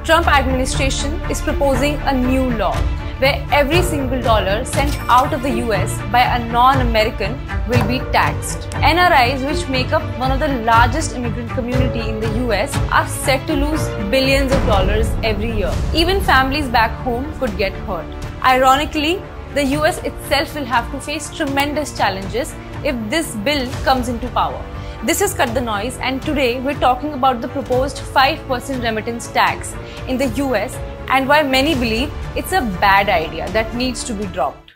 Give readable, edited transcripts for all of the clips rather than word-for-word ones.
Trump administration is proposing a new law where every single dollar sent out of the US by a non-American will be taxed. NRIs, which make up one of the largest immigrant community in the US, are set to lose billions of dollars every year. Even families back home could get hurt. Ironically, the US itself will have to face tremendous challenges if this bill comes into power. This is Cut the Noise, and today we're talking about the proposed 5% remittance tax in the US and why many believe it's a bad idea that needs to be dropped.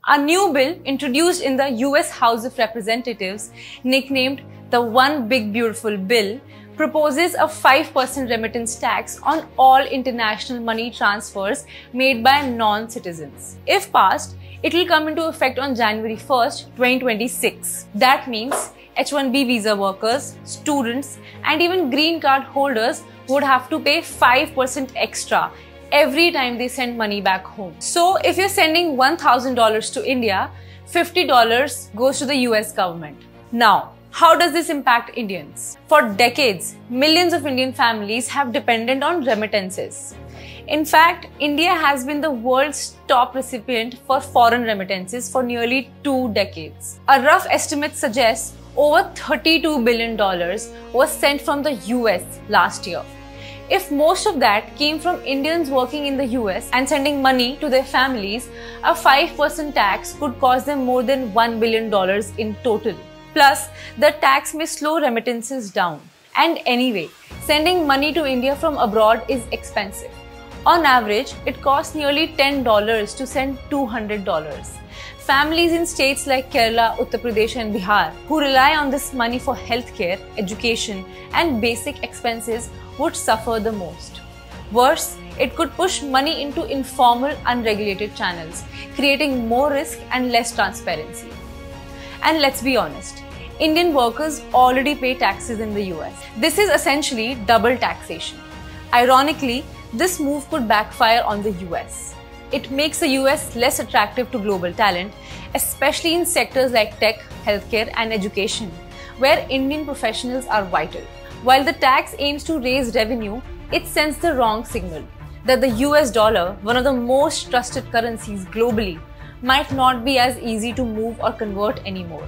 A new bill introduced in the US House of Representatives, nicknamed the One Big Beautiful Bill, proposes a 5% remittance tax on all international money transfers made by non-citizens. If passed, it will come into effect on January 1st, 2026. That means H-1B visa workers, students, and even green card holders would have to pay 5% extra every time they send money back home. So if you're sending $1,000 to India, $50 goes to the US government. Now, how does this impact Indians? For decades, millions of Indian families have depended on remittances. In fact, India has been the world's top recipient for foreign remittances for nearly 2 decades. A rough estimate suggests over $32 billion was sent from the US last year. If most of that came from Indians working in the US and sending money to their families, a 5% tax could cost them more than $1 billion in total. Plus, the tax may slow remittances down. And anyway, sending money to India from abroad is expensive. On average, it costs nearly $10 to send $200. Families in states like Kerala, Uttar Pradesh and Bihar, who rely on this money for healthcare, education and basic expenses would suffer the most. Worse, it could push money into informal, unregulated channels, creating more risk and less transparency. And let's be honest, Indian workers already pay taxes in the US. This is essentially double taxation. Ironically, this move could backfire on the US. It makes the US less attractive to global talent, especially in sectors like tech, healthcare and education, where Indian professionals are vital. While the tax aims to raise revenue, it sends the wrong signal that the US dollar, one of the most trusted currencies globally, might not be as easy to move or convert anymore.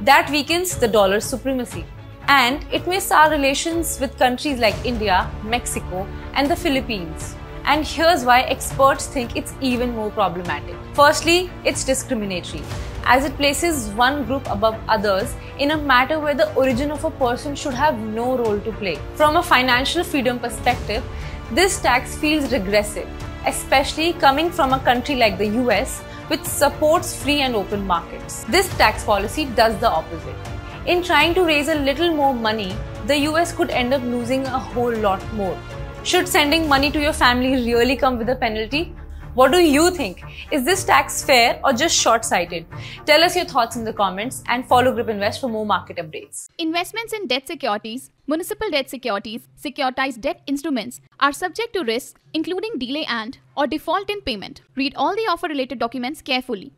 That weakens the dollar's supremacy. And it may sour relations with countries like India, Mexico, and the Philippines. And here's why experts think it's even more problematic. Firstly, it's discriminatory, as it places one group above others in a matter where the origin of a person should have no role to play. From a financial freedom perspective, this tax feels regressive, especially coming from a country like the US, which supports free and open markets. This tax policy does the opposite. In trying to raise a little more money, the US could end up losing a whole lot more. Should sending money to your family really come with a penalty? What do you think? Is this tax fair or just short-sighted? Tell us your thoughts in the comments and follow Grip Invest for more market updates. Investments in debt securities, municipal debt securities, securitized debt instruments are subject to risks including delay and/or default in payment. Read all the offer-related documents carefully.